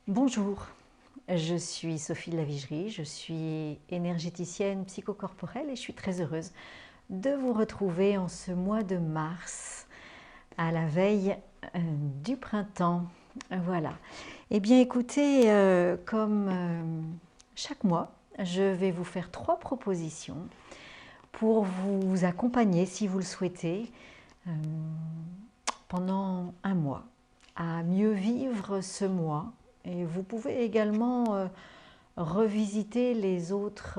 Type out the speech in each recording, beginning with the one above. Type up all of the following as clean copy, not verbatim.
Bonjour, je suis Sophie de la Vigerie, je suis énergéticienne psychocorporelle et je suis très heureuse de vous retrouver en ce mois de mars, à la veille du printemps. Voilà. Eh bien écoutez, comme chaque mois, je vais vous faire 3 propositions pour vous accompagner, si vous le souhaitez, pendant un mois, à mieux vivre ce mois. Et vous pouvez également revisiter les autres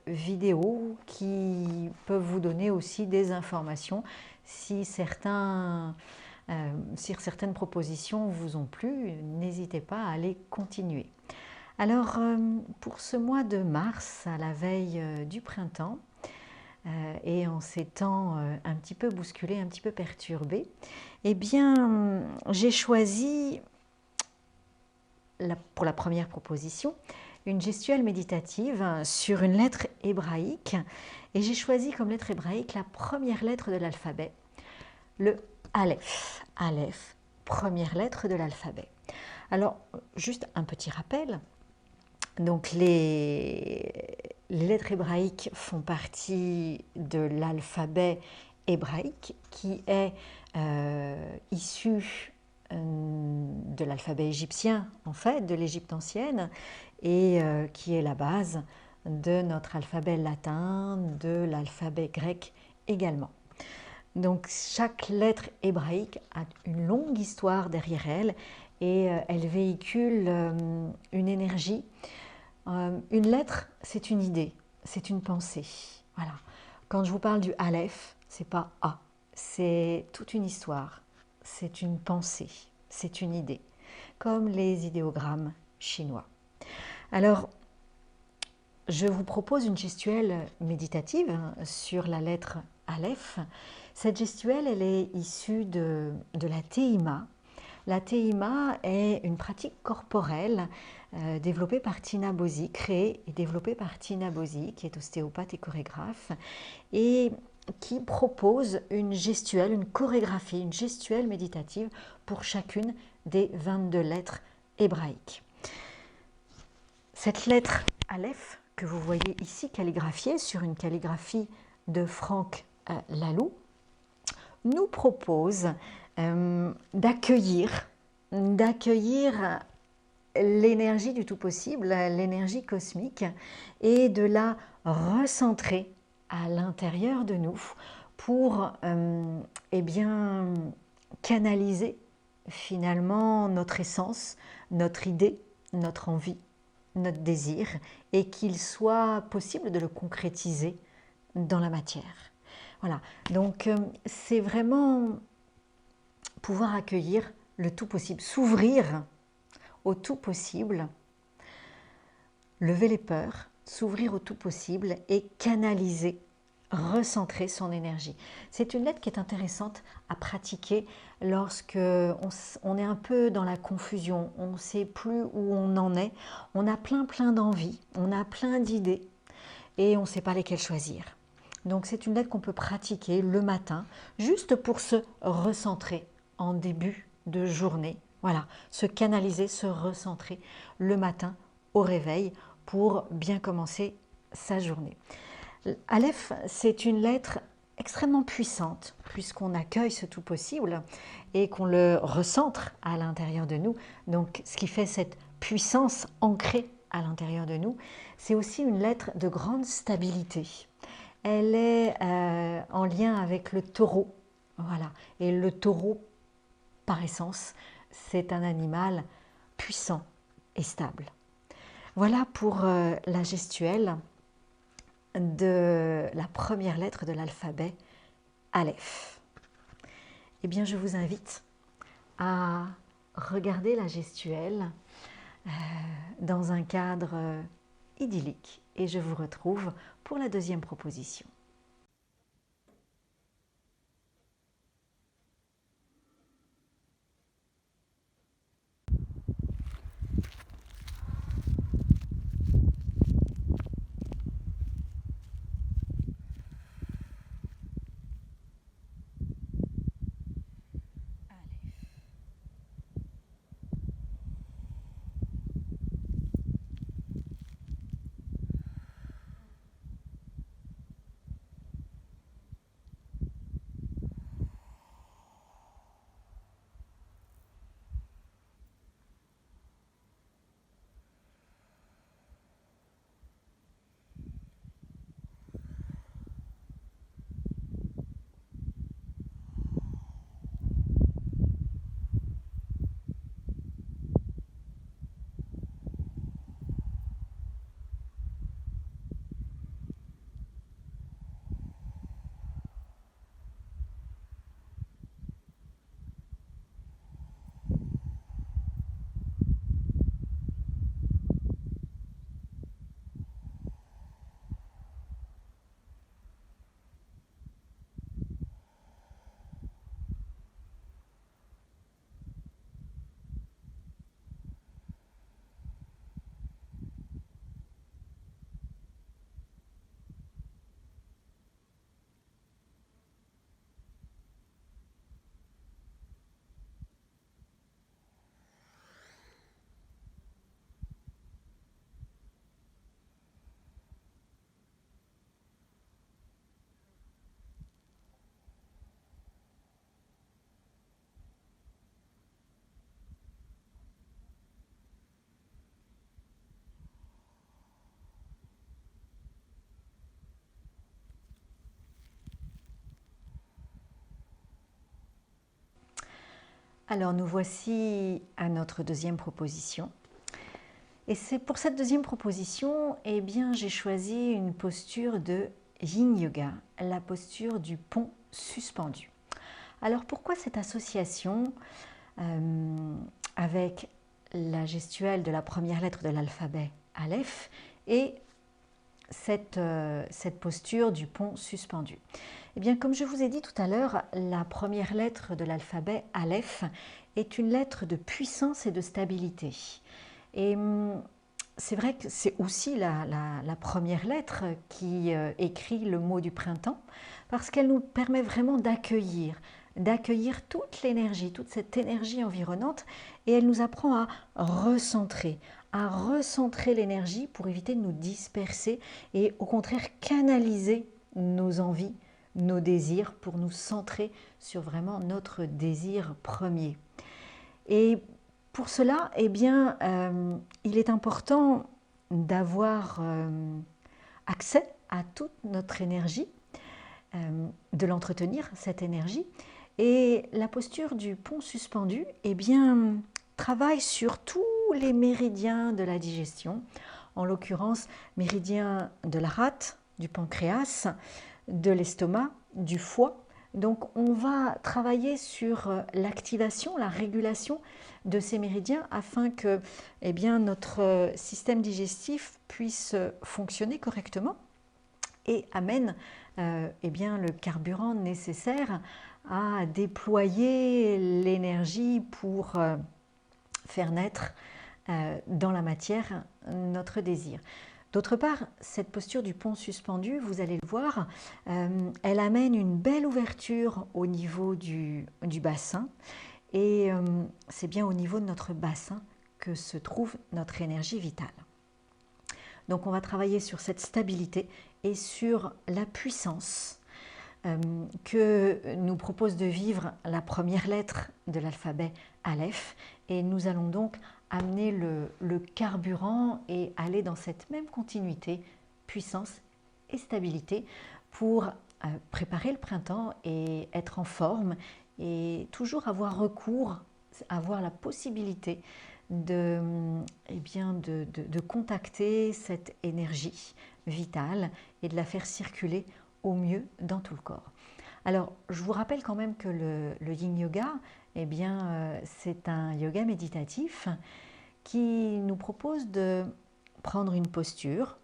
vidéos qui peuvent vous donner aussi des informations si certaines propositions vous ont plu, n'hésitez pas à les continuer. Alors pour ce mois de mars, à la veille du printemps, et en ces temps un petit peu bousculés, un petit peu perturbés, eh bien j'ai choisi pour la première proposition une gestuelle méditative sur une lettre hébraïque, et j'ai choisi comme lettre hébraïque la première lettre de l'alphabet, le Aleph. Aleph, première lettre de l'alphabet. Alors, juste un petit rappel. Donc, les lettres hébraïques font partie de l'alphabet hébraïque qui est issu de l'alphabet égyptien, en fait, de l'Égypte ancienne, et qui est la base de notre alphabet latin, de l'alphabet grec également. Donc chaque lettre hébraïque a une longue histoire derrière elle et elle véhicule une énergie. Une lettre, c'est une idée, c'est une pensée. Voilà. Quand je vous parle du Aleph, c'est pas A, c'est toute une histoire, c'est une pensée, c'est une idée, comme les idéogrammes chinois. Alors, je vous propose une gestuelle méditative sur la lettre Aleph. Cette gestuelle, elle est issue de la Tehima. La Tehima est une pratique corporelle développée par Tina Bosy, créée et développée par Tina Bosy, qui est ostéopathe et chorégraphe, et qui propose une gestuelle, une chorégraphie, une gestuelle méditative pour chacune des 22 lettres hébraïques. Cette lettre Aleph, que vous voyez ici calligraphiée sur une calligraphie de Franck Laloux, nous propose d'accueillir l'énergie du tout possible, l'énergie cosmique, et de la recentrer à l'intérieur de nous pour eh bien, canaliser finalement notre essence, notre idée, notre envie, notre désir, et qu'il soit possible de le concrétiser dans la matière. Voilà, donc c'est vraiment pouvoir accueillir le tout possible, s'ouvrir au tout possible, lever les peurs, s'ouvrir au tout possible et canaliser, recentrer son énergie. C'est une lettre qui est intéressante à pratiquer lorsque on est un peu dans la confusion, on ne sait plus où on en est, on a plein d'envies, on a plein d'idées et on ne sait pas lesquelles choisir. Donc c'est une lettre qu'on peut pratiquer le matin, juste pour se recentrer en début de journée. Voilà, se canaliser, se recentrer le matin au réveil pour bien commencer sa journée. Aleph, c'est une lettre extrêmement puissante puisqu'on accueille ce tout possible et qu'on le recentre à l'intérieur de nous. Donc ce qui fait cette puissance ancrée à l'intérieur de nous, c'est aussi une lettre de grande stabilité. Elle est en lien avec le taureau. Voilà. Et le taureau, par essence, c'est un animal puissant et stable. Voilà pour la gestuelle de la première lettre de l'alphabet, Aleph. Eh bien, je vous invite à regarder la gestuelle dans un cadre idyllique et je vous retrouve pour la deuxième proposition. Alors nous voici à notre deuxième proposition. Et c'est pour cette deuxième proposition, eh bien, j'ai choisi une posture de Yin Yoga, la posture du pont suspendu. Alors pourquoi cette association avec la gestuelle de la première lettre de l'alphabet Aleph et cette posture du pont suspendu? Eh bien, comme je vous ai dit tout à l'heure, la première lettre de l'alphabet Aleph est une lettre de puissance et de stabilité. Et c'est vrai que c'est aussi la première lettre qui écrit le mot du printemps, parce qu'elle nous permet vraiment d'accueillir toute l'énergie, toute cette énergie environnante, et elle nous apprend à recentrer l'énergie pour éviter de nous disperser et au contraire canaliser nos envies, nos désirs pour nous centrer sur vraiment notre désir premier. Et pour cela, eh bien, il est important d'avoir accès à toute notre énergie, de l'entretenir, cette énergie. Et la posture du pont suspendu, eh bien, travaille sur tous les méridiens de la digestion, en l'occurrence méridien de la rate, du pancréas, de l'estomac, du foie. Donc on va travailler sur l'activation, la régulation de ces méridiens afin que eh bien, notre système digestif puisse fonctionner correctement et amène eh bien, le carburant nécessaire à déployer l'énergie pour faire naître dans la matière notre désir. D'autre part, cette posture du pont suspendu, vous allez le voir, elle amène une belle ouverture au niveau du bassin et c'est bien au niveau de notre bassin que se trouve notre énergie vitale. Donc on va travailler sur cette stabilité et sur la puissance que nous propose de vivre la première lettre de l'alphabet Aleph, et nous allons donc amener le carburant et aller dans cette même continuité, puissance et stabilité pour préparer le printemps et être en forme et toujours avoir recours, avoir la possibilité de contacter cette énergie vitale et de la faire circuler au mieux dans tout le corps. Alors, je vous rappelle quand même que le Yin Yoga, eh bien, c'est un yoga méditatif qui nous propose de prendre une posture,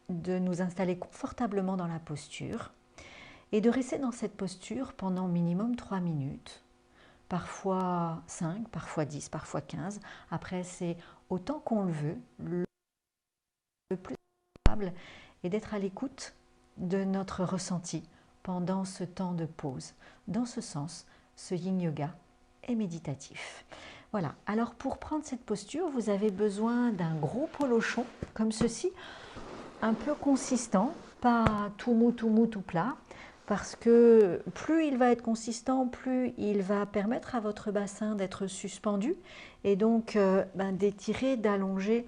de nous installer confortablement dans la posture et de rester dans cette posture pendant minimum 3 minutes, parfois 5, parfois 10, parfois 15. Après, c'est autant qu'on le veut, le plus stable, et d'être à l'écoute de notre ressenti pendant ce temps de pause. Dans ce sens, ce Yin Yoga est méditatif. Voilà, alors pour prendre cette posture, vous avez besoin d'un gros polochon comme ceci, un peu consistant, pas tout mou, tout plat, parce que plus il va être consistant, plus il va permettre à votre bassin d'être suspendu et donc d'étirer, d'allonger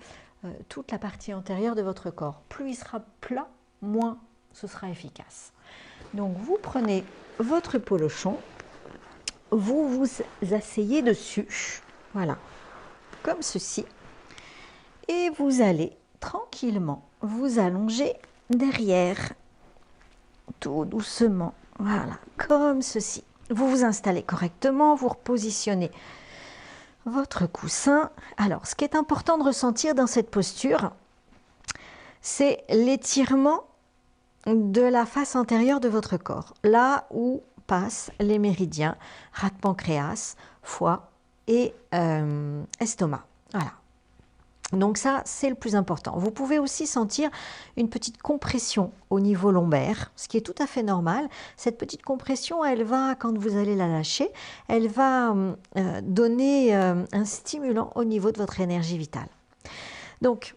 toute la partie antérieure de votre corps. Plus il sera plat, moins ce sera efficace. Donc vous prenez votre polochon, vous vous asseyez dessus, voilà, comme ceci, et vous allez tranquillement vous allonger derrière, tout doucement, voilà, comme ceci. Vous vous installez correctement, vous repositionnez votre coussin. Alors, ce qui est important de ressentir dans cette posture, c'est l'étirement de la face antérieure de votre corps, là où passent les méridiens rate pancréas, foie et estomac. Voilà. Donc ça, c'est le plus important. Vous pouvez aussi sentir une petite compression au niveau lombaire, ce qui est tout à fait normal. Cette petite compression, elle va, quand vous allez la lâcher, elle va donner un stimulant au niveau de votre énergie vitale. Donc,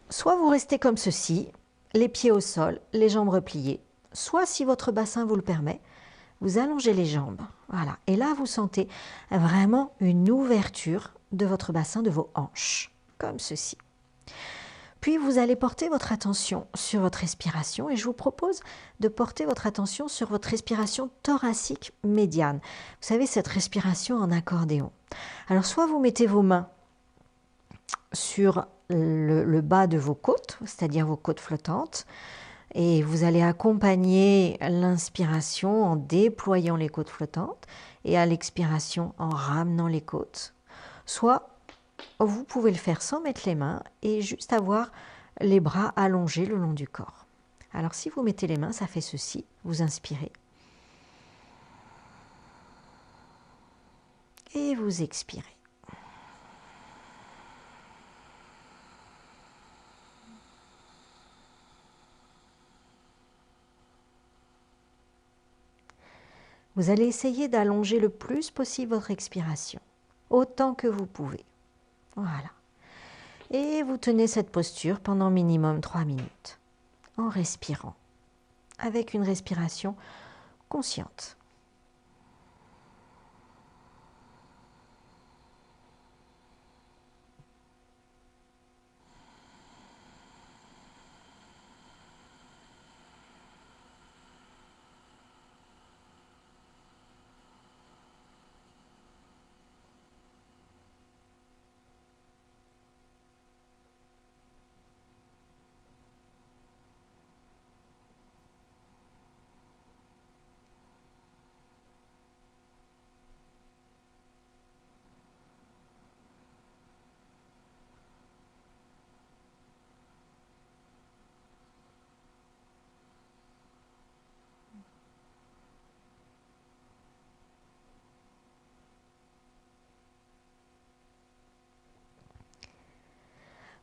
soit vous restez comme ceci, les pieds au sol, les jambes repliées, soit si votre bassin vous le permet, vous allongez les jambes. Voilà. Et là, vous sentez vraiment une ouverture de votre bassin, de vos hanches, comme ceci. Puis vous allez porter votre attention sur votre respiration et je vous propose de porter votre attention sur votre respiration thoracique médiane. Vous savez, cette respiration en accordéon. Alors soit vous mettez vos mains sur le bas de vos côtes, c'est-à-dire vos côtes flottantes, et vous allez accompagner l'inspiration en déployant les côtes flottantes et à l'expiration en ramenant les côtes. Soit vous pouvez le faire sans mettre les mains et juste avoir les bras allongés le long du corps. Alors si vous mettez les mains, ça fait ceci. Vous inspirez. Et vous expirez. Vous allez essayer d'allonger le plus possible votre expiration, autant que vous pouvez. Voilà. Et vous tenez cette posture pendant minimum 3 minutes, en respirant, avec une respiration consciente.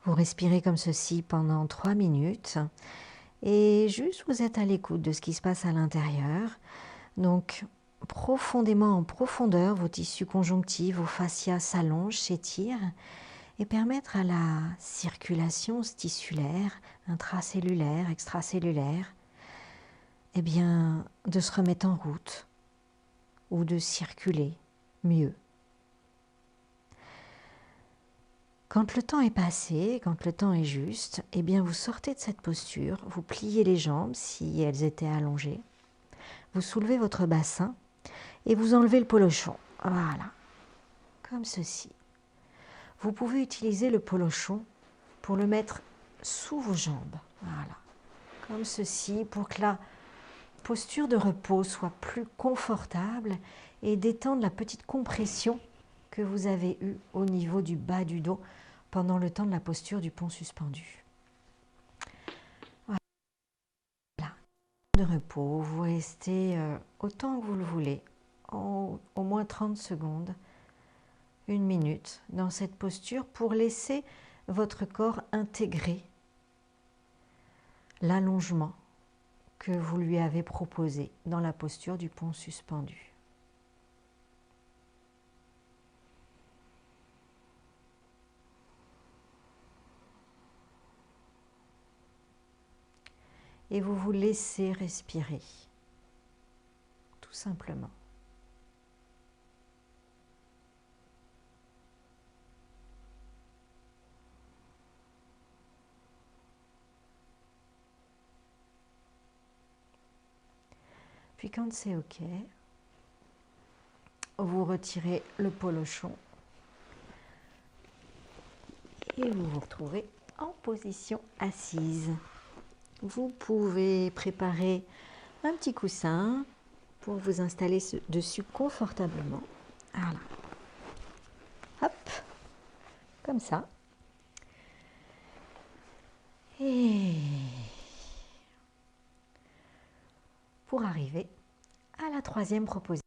Vous respirez comme ceci pendant 3 minutes et juste vous êtes à l'écoute de ce qui se passe à l'intérieur. Donc profondément en profondeur, vos tissus conjonctifs, vos fascias s'allongent, s'étirent et permettent à la circulation tissulaire, intracellulaire, extracellulaire, eh bien, de se remettre en route ou de circuler mieux. Quand le temps est passé, quand le temps est juste, eh bien vous sortez de cette posture, vous pliez les jambes si elles étaient allongées, vous soulevez votre bassin et vous enlevez le polochon. Voilà, comme ceci. Vous pouvez utiliser le polochon pour le mettre sous vos jambes. Voilà, comme ceci, pour que la posture de repos soit plus confortable et détendre la petite compression que vous avez eue au niveau du bas du dos pendant le temps de la posture du pont suspendu. Voilà, de repos, vous restez autant que vous le voulez, au moins 30 secondes, 1 minute dans cette posture pour laisser votre corps intégrer l'allongement que vous lui avez proposé dans la posture du pont suspendu. Et vous vous laissez respirer, tout simplement. Puis quand c'est OK, vous retirez le polochon et vous vous retrouvez en position assise. Vous pouvez préparer un petit coussin pour vous installer dessus confortablement. Voilà. Hop, comme ça. Et pour arriver à la 3e proposition,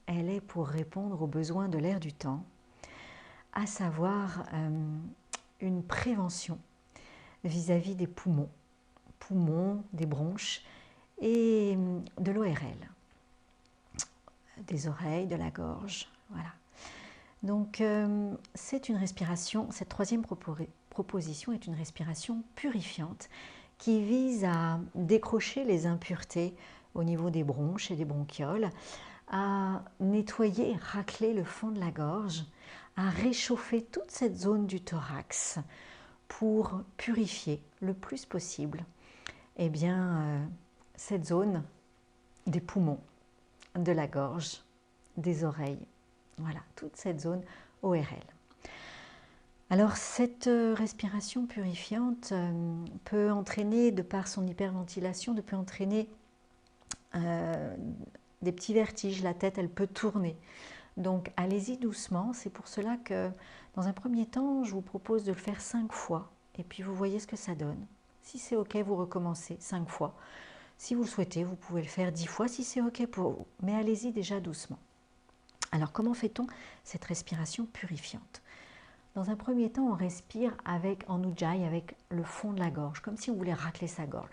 elle est pour répondre aux besoins de l'air du temps, à savoir une prévention vis-à-vis des poumons, des bronches et de l'ORL, des oreilles, de la gorge, voilà. Donc c'est une respiration, cette 3e proposition est une respiration purifiante qui vise à décrocher les impuretés au niveau des bronches et des bronchioles, à nettoyer, racler le fond de la gorge, à réchauffer toute cette zone du thorax pour purifier le plus possible eh bien, cette zone des poumons, de la gorge, des oreilles. Voilà, toute cette zone ORL. Alors cette respiration purifiante peut entraîner, de par son hyperventilation, peut entraîner des petits vertiges, la tête elle peut tourner. Donc allez-y doucement, c'est pour cela que dans un premier temps, je vous propose de le faire 5 fois et puis vous voyez ce que ça donne. Si c'est ok, vous recommencez 5 fois. Si vous le souhaitez, vous pouvez le faire 10 fois si c'est ok pour vous, mais allez-y déjà doucement. Alors comment fait-on cette respiration purifiante? Dans un premier temps, on respire en ujjayi, avec le fond de la gorge, comme si on voulait racler sa gorge.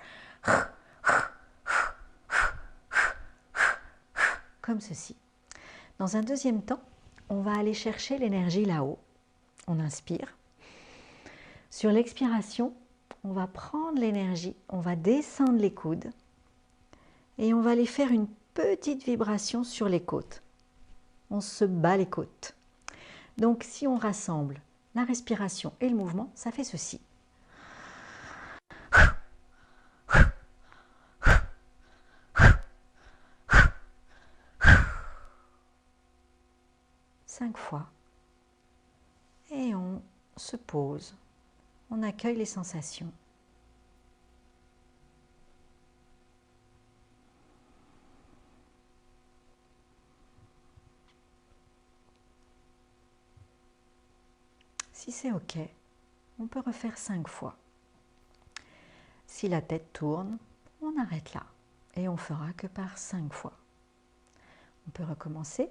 Comme ceci. Dans un deuxième temps, on va aller chercher l'énergie là-haut. On inspire. Sur l'expiration, on va prendre l'énergie, on va descendre les coudes et on va aller faire une petite vibration sur les côtes. On se bat les côtes. Donc si on rassemble la respiration et le mouvement, ça fait ceci. Cinq fois. Et on se pose. On accueille les sensations. Si c'est ok, on peut refaire 5 fois. Si la tête tourne, on arrête là et on fera que par 5 fois. On peut recommencer.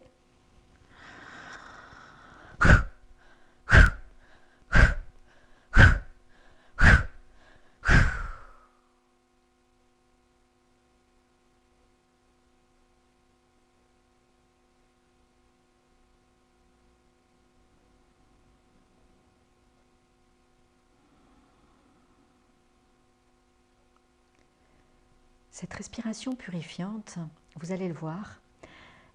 Cette respiration purifiante, vous allez le voir,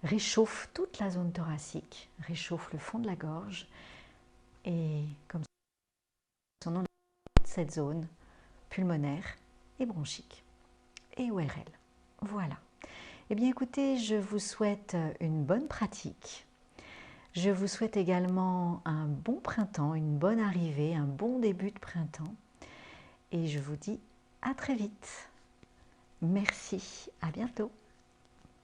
réchauffe toute la zone thoracique, réchauffe le fond de la gorge et comme son nom toute cette zone pulmonaire et bronchique et ORL. Voilà. Eh bien écoutez, je vous souhaite une bonne pratique. Je vous souhaite également un bon printemps, une bonne arrivée, un bon début de printemps. Et je vous dis à très vite. Merci, à bientôt.